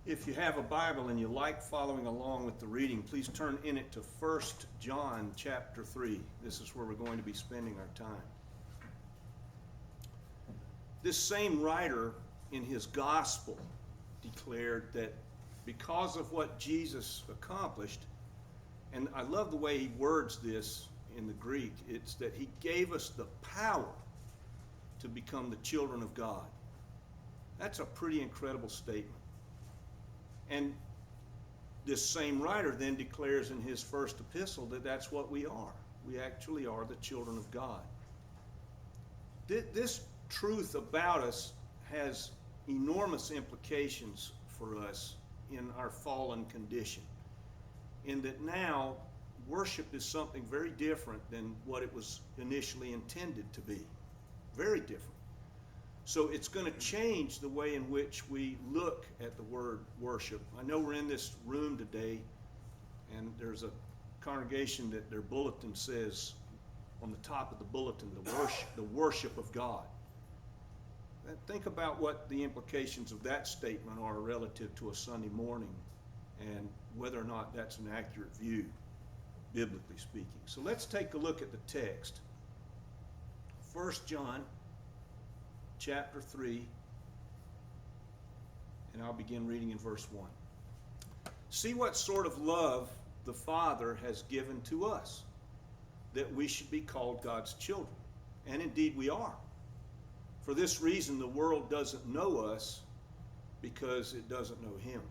If you have a Bible and you like following along with the reading, please turn in it to 1 John chapter 3. This is where we're going to be spending our time. This same writer in his gospel declared that because of what Jesus accomplished, and I love the way he words this in the Greek, it's that he gave us the power to become the children of God. That's a pretty incredible statement. And this same writer then declares in his first epistle that that's what we are. We actually are the children of God. This truth about us has enormous implications for us in our fallen condition, in that now worship is something very different than what it was initially intended to be. Very different. So it's going to change the way in which we look at the word worship. I know we're in this room today, and there's a congregation that their bulletin says on the top of the bulletin, the worship of God. Think about what the implications of that statement are relative to a Sunday morning and whether or not that's an accurate view, biblically speaking. So let's take a look at the text. 1 John chapter 3, and I'll begin reading in verse 1. See what sort of love the Father has given to us, that we should be called God's children. And indeed we are. For this reason, the world doesn't know us because it doesn't know him.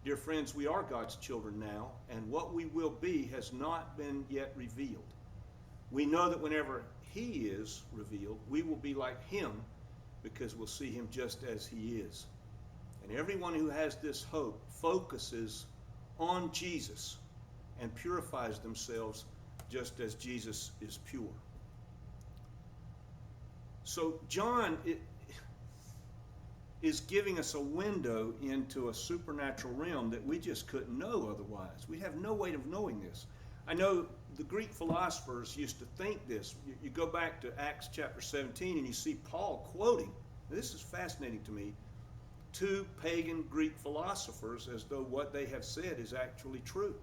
Dear friends, we are God's children now, and what we will be has not been yet revealed. We know that whenever he is revealed, we will be like him because we'll see him just as he is. And everyone who has this hope focuses on Jesus and purifies themselves just as Jesus is pure. So John is giving us a window into a supernatural realm that we just couldn't know otherwise. We have no way of knowing this. I know the Greek philosophers used to think this. You go back to Acts chapter 17 and you see Paul quoting, this is fascinating to me, two pagan Greek philosophers as though what they have said is actually true.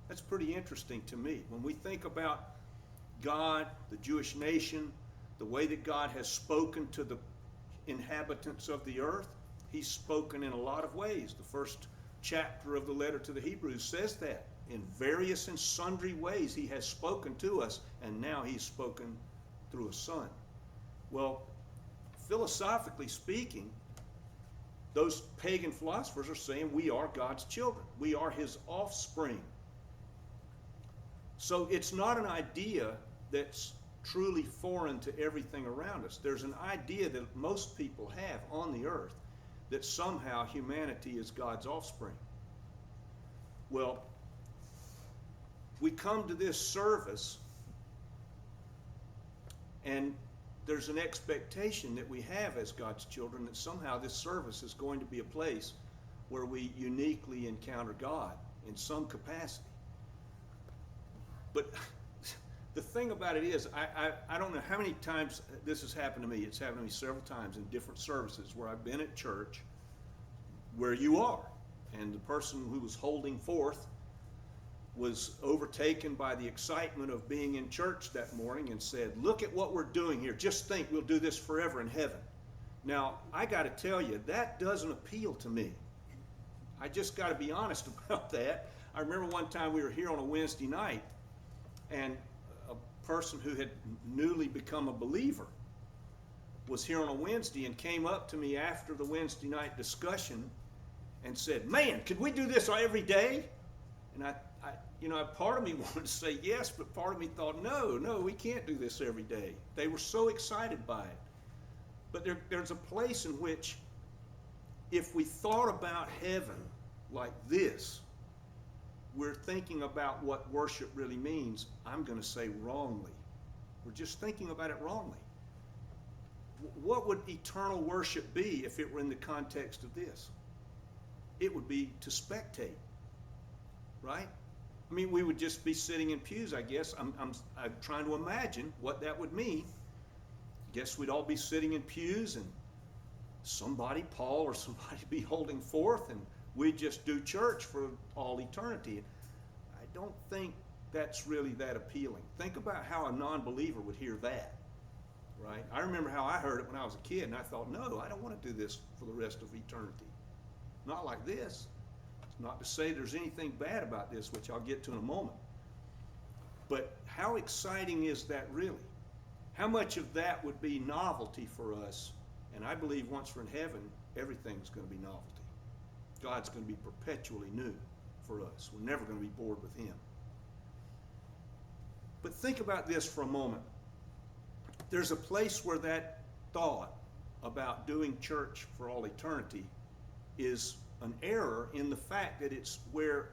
That's pretty interesting to me. When we think about God, the Jewish nation, the way that God has spoken to the inhabitants of the earth, he's spoken in a lot of ways. The first chapter of the letter to the Hebrews says that. In various and sundry ways he has spoken to us, and now he's spoken through a son. Well, philosophically speaking, those pagan philosophers are saying we are God's children. We are his offspring. So it's not an idea that's truly foreign to everything around us. There's an idea that most people have on the earth that somehow humanity is God's offspring. Well, we come to this service and there's an expectation that we have as God's children that somehow this service is going to be a place where we uniquely encounter God in some capacity. But the thing about it is, I don't know how many times this has happened to me. It's happened to me several times in different services where I've been at church where you are, and the person who was holding forth was overtaken by the excitement of being in church that morning and said, look at what we're doing here. Just think we'll do this forever in heaven. Now, I got to tell you, that doesn't appeal to me. I just got to be honest about that. I remember one time we were here on a Wednesday night, and a person who had newly become a believer was here on a Wednesday and came up to me after the Wednesday night discussion and said, man, could we do this every day? And part of me wanted to say yes, but part of me thought, no, we can't do this every day. They were so excited by it. But there's a place in which if we thought about heaven like this, we're thinking about what worship really means, I'm going to say wrongly. We're just thinking about it wrongly. What would eternal worship be if it were in the context of this? It would be to spectate, right? I mean, we would just be sitting in pews, I guess. I'm trying to imagine what that would mean. I guess we'd all be sitting in pews and somebody, Paul or somebody, be holding forth, and we just do church for all eternity. I don't think that's really that appealing. Think about how a non-believer would hear that, right? I remember how I heard it when I was a kid, and I thought, no, I don't want to do this for the rest of eternity. Not like this. It's not to say there's anything bad about this, which I'll get to in a moment. But how exciting is that really? How much of that would be novelty for us? And I believe once we're in heaven, everything's going to be novelty. God's going to be perpetually new for us. We're never going to be bored with Him. But think about this for a moment. There's a place where that thought about doing church for all eternity is an error in the fact that it's where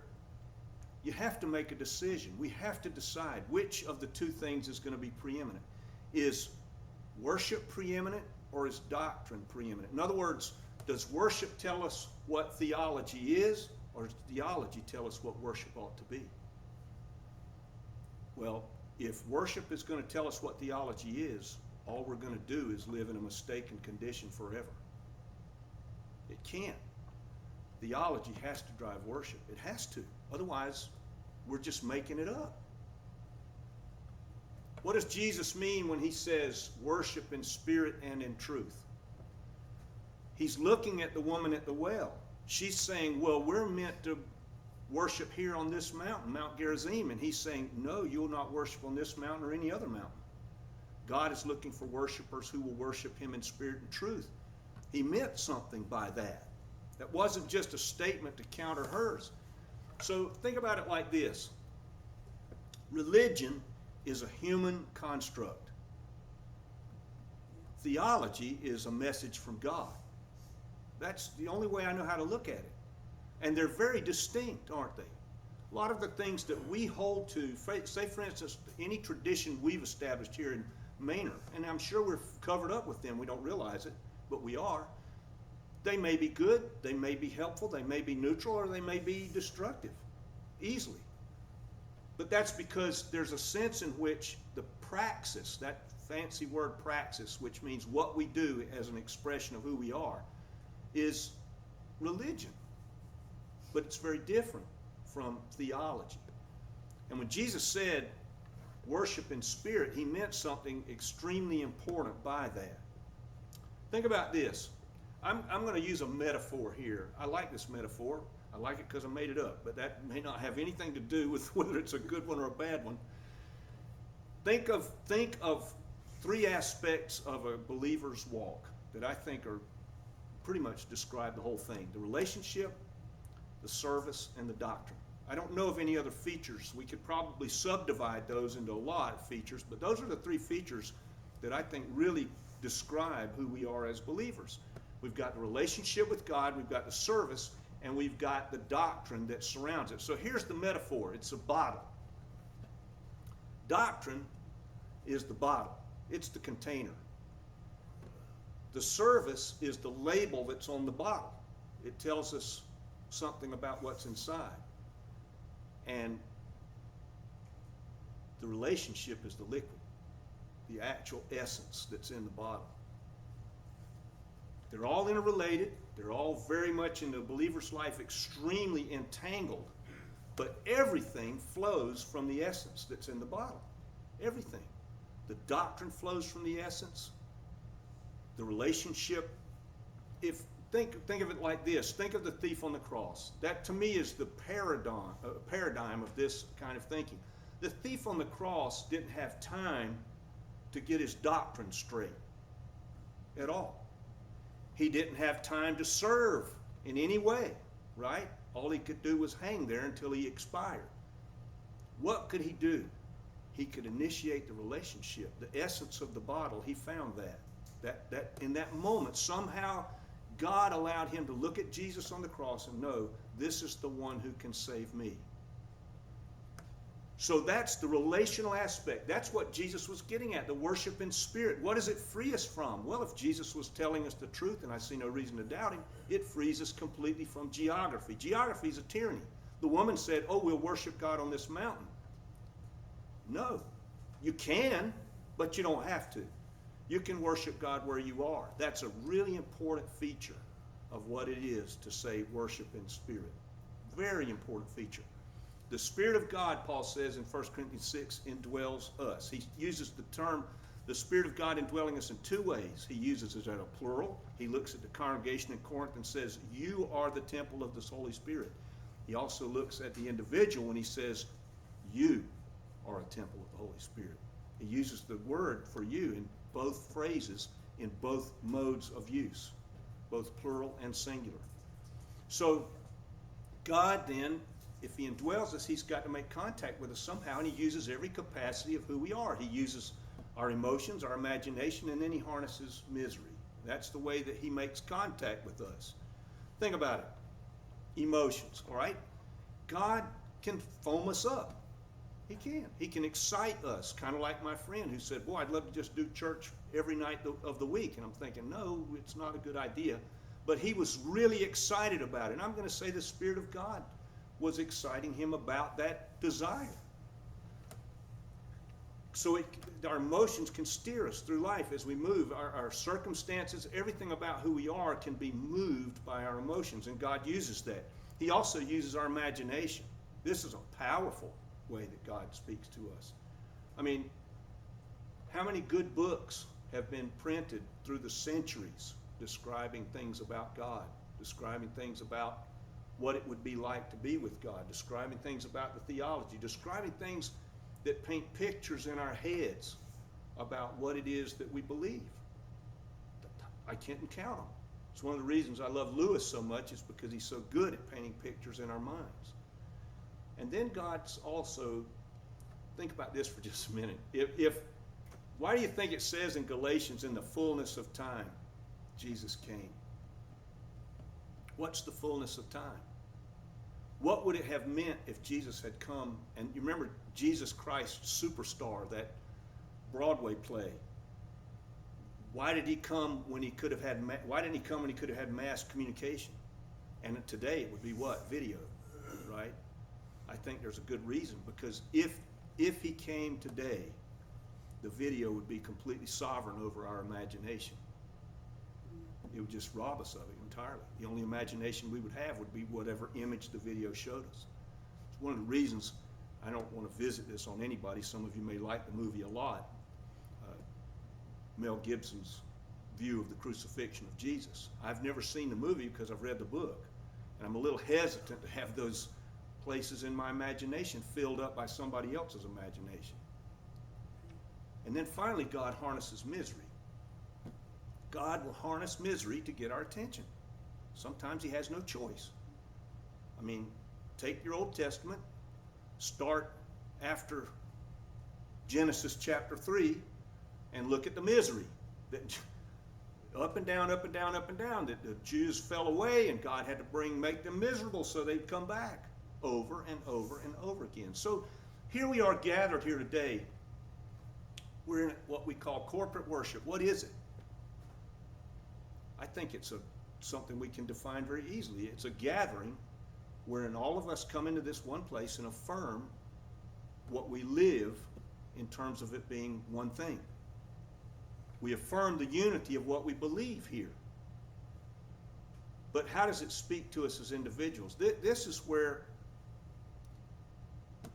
you have to make a decision. We have to decide which of the two things is going to be preeminent. Is worship preeminent or is doctrine preeminent? In other words, does worship tell us what theology is, or does theology tell us what worship ought to be? Well, if worship is going to tell us what theology is, all we're going to do is live in a mistaken condition forever. It can't. Theology has to drive worship. It has to. Otherwise, we're just making it up. What does Jesus mean when He says worship in spirit and in truth? He's looking at the woman at the well. She's saying, well, we're meant to worship here on this mountain, Mount Gerizim. And He's saying, no, you will not worship on this mountain or any other mountain. God is looking for worshipers who will worship Him in spirit and truth. He meant something by that. That wasn't just a statement to counter hers. So think about it like this. Religion is a human construct. Theology is a message from God. That's the only way I know how to look at it. And they're very distinct, aren't they? A lot of the things that we hold to, say for instance, any tradition we've established here in Manor, and I'm sure we're covered up with them, we don't realize it, but we are. They may be good, they may be helpful, they may be neutral, or they may be destructive, easily. But that's because there's a sense in which the praxis, that fancy word praxis, which means what we do as an expression of who we are, is religion. But it's very different from theology. And when Jesus said worship in spirit, He meant something extremely important by that. Think about this. I'm going to use a metaphor here. I like this metaphor. I like it because I made it up, but that may not have anything to do with whether it's a good one or a bad one. Think of three aspects of a believer's walk that I think are pretty much describe the whole thing: the relationship, the service, and the doctrine. I don't know of any other features. We could probably subdivide those into a lot of features, but those are the three features that I think really describe who we are as believers. We've got the relationship with God, we've got the service, and we've got the doctrine that surrounds it. So here's the metaphor. It's a bottle. Doctrine is the bottle. It's the container. The service is the label that's on the bottle. It tells us something about what's inside. And the relationship is the liquid, the actual essence that's in the bottle. They're all interrelated. They're all very much in the believer's life extremely entangled. But everything flows from the essence that's in the bottle. Everything. The doctrine flows from the essence. The relationship, think of it like this. Think of the thief on the cross. That to me is the paradigm of this kind of thinking. The thief on the cross didn't have time to get his doctrine straight at all. He didn't have time to serve in any way, right? All he could do was hang there until he expired. What could he do? He could initiate the relationship. The essence of the bottle, he found that in that moment, somehow God allowed him to look at Jesus on the cross and know, this is the one who can save me. So that's the relational aspect. That's what Jesus was getting at, the worship in spirit. What does it free us from? Well, if Jesus was telling us the truth, and I see no reason to doubt Him, it frees us completely from geography. Geography is a tyranny. The woman said, oh, we'll worship God on this mountain. No, you can, but you don't have to. You can worship God where you are. That's a really important feature of what it is to say worship in spirit. Very important feature. The Spirit of God, Paul says in 1 Corinthians 6, indwells us. He uses the term, the Spirit of God indwelling us in two ways. He uses it as a plural. He looks at the congregation in Corinth and says, you are the temple of this Holy Spirit. He also looks at the individual when he says, you are a temple of the Holy Spirit. He uses the word for you in both phrases, in both modes of use, both plural and singular. So God then, if he indwells us, he's got to make contact with us somehow, and he uses every capacity of who we are. He uses our emotions, our imagination, and then he harnesses misery. That's the way that he makes contact with us. Think about it. Emotions, all right? God can foam us up. He can. He can excite us, kind of like my friend who said, boy, I'd love to just do church every night of the week. And I'm thinking, no, it's not a good idea. But he was really excited about it. And I'm going to say the Spirit of God was exciting him about that desire. So our emotions can steer us through life as we move. Our circumstances, everything about who we are can be moved by our emotions, and God uses that. He also uses our imagination. This is a powerful way that God speaks to us. I mean, how many good books have been printed through the centuries describing things about God, describing things about what it would be like to be with God, describing things about the theology, describing things that paint pictures in our heads about what it is that we believe. I can't count them. It's one of the reasons I love Lewis so much, is because he's so good at painting pictures in our minds. And then God's also, think about this for just a minute. Why do you think it says in Galatians, in the fullness of time, Jesus came? What's the fullness of time? What would it have meant if Jesus had come? And you remember Jesus Christ Superstar, that Broadway play. Why did he come when he could have had? Why didn't he come when he could have had mass communication? And today it would be what? Video, right? I think there's a good reason, because if he came today, the video would be completely sovereign over our imagination. It would just rob us of it entirely. The only imagination we would have would be whatever image the video showed us. It's one of the reasons I don't want to visit this on anybody. Some of you may like the movie a lot. Mel Gibson's view of the crucifixion of Jesus. I've never seen the movie because I've read the book. And I'm a little hesitant to have those places in my imagination filled up by somebody else's imagination. And then finally, God harnesses misery. God will harness misery to get our attention. Sometimes he has no choice. I mean, take your Old Testament, start after Genesis chapter 3, and look at the misery. Up and down, up and down, up and down. That the Jews fell away, and God had to make them miserable so they'd come back over and over and over again. So here we are gathered here today. We're in what we call corporate worship. What is it? I think it's something we can define very easily. It's a gathering wherein all of us come into this one place and affirm what we live in terms of it being one thing. We affirm the unity of what we believe here. But how does it speak to us as individuals? This is where,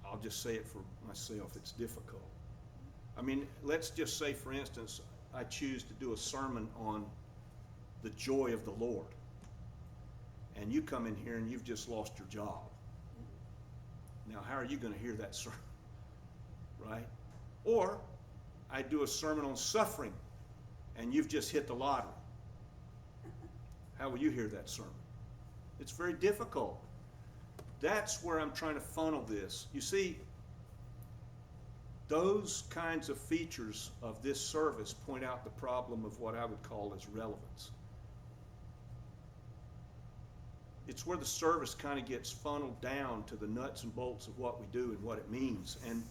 I'll just say it for myself, it's difficult. I mean, let's just say, for instance, I choose to do a sermon on the joy of the Lord. And you come in here and you've just lost your job. Now, how are you going to hear that sermon? Right? Or I do a sermon on suffering and you've just hit the lottery. How will you hear that sermon? It's very difficult. That's where I'm trying to funnel this. You see, those kinds of features of this service point out the problem of what I would call as relevance. It's where the service kind of gets funneled down to the nuts and bolts of what we do and what it means. And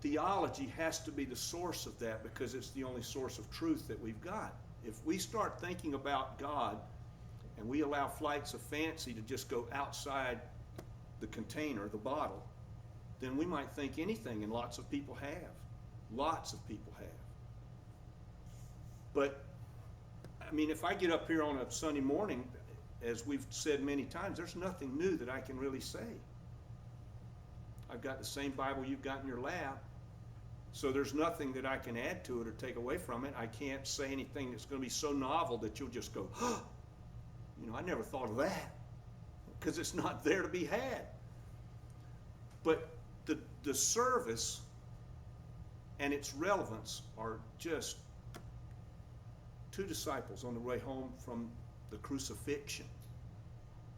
theology has to be the source of that, because it's the only source of truth that we've got. If we start thinking about God and we allow flights of fancy to just go outside the container, the bottle, then we might think anything, and lots of people have. Lots of people have. But, I mean, if I get up here on a Sunday morning, as we've said many times, there's nothing new that I can really say. I've got the same Bible you've got in your lap, so there's nothing that I can add to it or take away from it. I can't say anything that's going to be so novel that you'll just go, huh, I never thought of that, because it's not there to be had. But the service and its relevance are just two disciples on the way home from the crucifixion,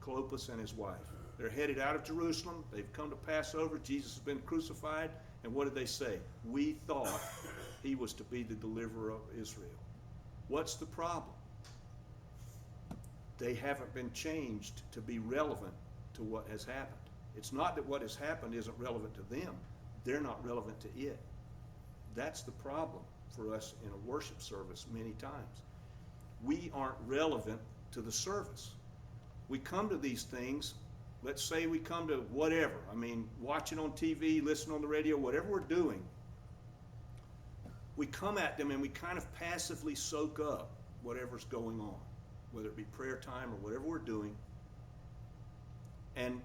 Clopas and his wife. They're headed out of Jerusalem. They've come to Passover. Jesus has been crucified. And what did they say? We thought he was to be the deliverer of Israel. What's the problem? They haven't been changed to be relevant to what has happened. It's not that what has happened isn't relevant to them. They're not relevant to it. That's the problem for us in a worship service many times. We aren't relevant to the service. We come to these things, let's say we come to whatever, watching on TV, listening on the radio, whatever we're doing, we come at them and we kind of passively soak up whatever's going on, whether it be prayer time or whatever we're doing, and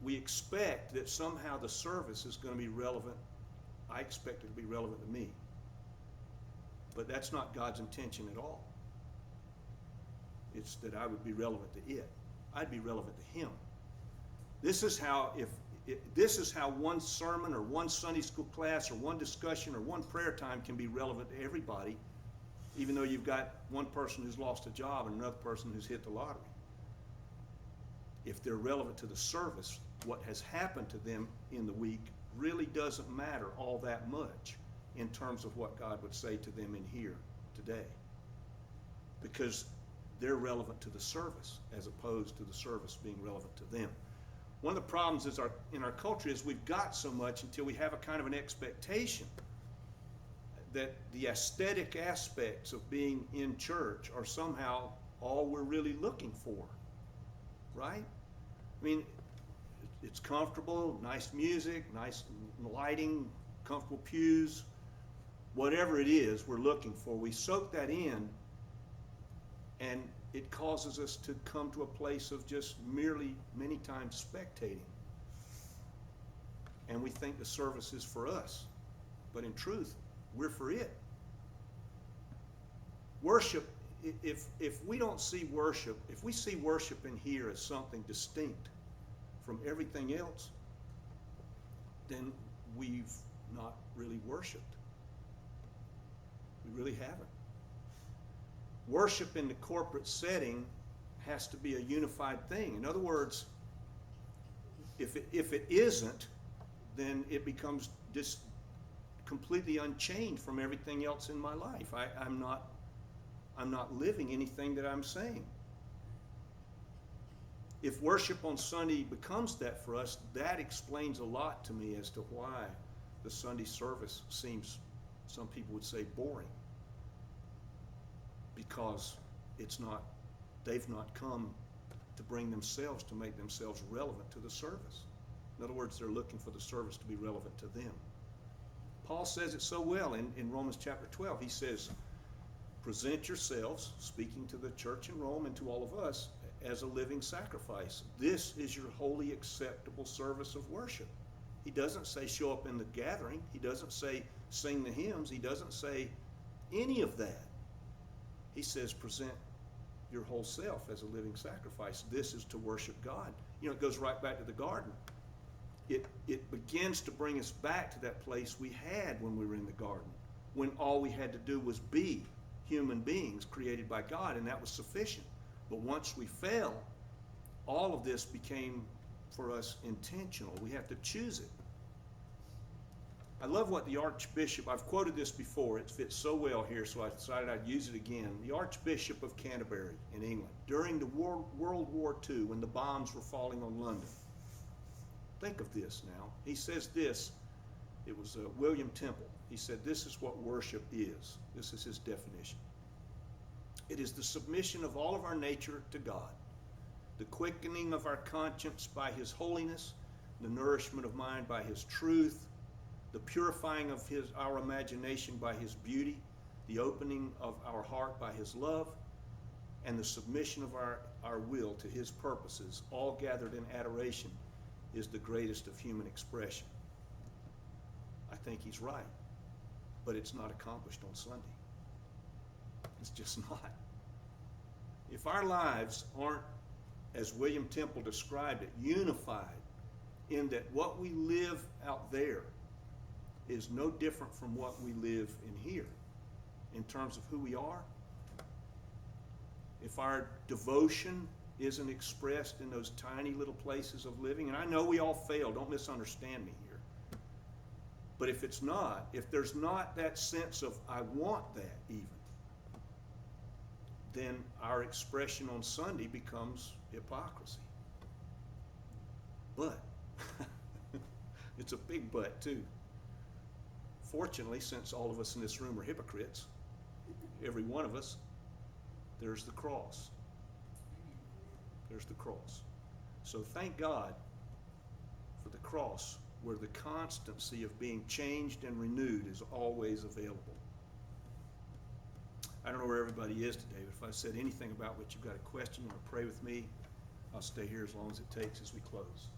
we expect that somehow the service is going to be relevant. I expect it to be relevant to me. But that's not God's intention at all. It's that I would be relevant to it. I'd be relevant to him. This is how one sermon or one Sunday school class or one discussion or one prayer time can be relevant to everybody, even though you've got one person who's lost a job and another person who's hit the lottery. If they're relevant to the service, what has happened to them in the week really doesn't matter all that much in terms of what God would say to them in here today, because they're relevant to the service as opposed to the service being relevant to them. One of the problems in our culture is we've got so much until we have a kind of an expectation that the aesthetic aspects of being in church are somehow all we're really looking for, right? It's comfortable, nice music, nice lighting, comfortable pews, whatever it is we're looking for. We soak that in, and it causes us to come to a place of just merely many times spectating. And we think the service is for us, but in truth, we're for it. Worship, if we don't see worship, if we see worship in here as something distinct from everything else, then we've not really worshiped. We really haven't. Worship in the corporate setting has to be a unified thing. In other words, if it isn't, then it becomes just completely unchanged from everything else in my life. I'm not living anything that I'm saying. If worship on Sunday becomes that for us, that explains a lot to me as to why the Sunday service seems, some people would say, boring. Because they've not come to bring themselves, to make themselves relevant to the service. In other words, they're looking for the service to be relevant to them. Paul says it so well in Romans chapter 12. He says, present yourselves, speaking to the church in Rome and to all of us, as a living sacrifice. This is your holy, acceptable service of worship. He doesn't say show up in the gathering. He doesn't say sing the hymns. He doesn't say any of that. He says present your whole self as a living sacrifice. This is to worship God. It goes right back to the garden. It begins to bring us back to that place we had when we were in the garden, when all we had to do was be human beings created by God, and that was sufficient. But once we fell, all of this became for us intentional. We have to choose it. I love what the Archbishop, I've quoted this before, it fits so well here, so I decided I'd use it again. The Archbishop of Canterbury in England, during the World War II, when the bombs were falling on London. Think of this now. He says this, it was William Temple. He said, this is what worship is. This is his definition. It is the submission of all of our nature to God, the quickening of our conscience by his holiness, the nourishment of mind by his truth, the purifying of our imagination by his beauty, the opening of our heart by his love, and the submission of our will to his purposes, all gathered in adoration, is the greatest of human expression. I think he's right, but it's not accomplished on Sunday. It's just not. If our lives aren't, as William Temple described it, unified in that what we live out there is no different from what we live in here in terms of who we are, if our devotion isn't expressed in those tiny little places of living, and I know we all fail, don't misunderstand me here, but if it's not, if there's not that sense of I want that even, then our expression on Sunday becomes hypocrisy. But, it's a big but too. Fortunately, since all of us in this room are hypocrites, every one of us, there's the cross. There's the cross. So thank God for the cross, where the constancy of being changed and renewed is always available. I don't know where everybody is today, but if I said anything about which you've got a question or pray with me, I'll stay here as long as it takes as we close.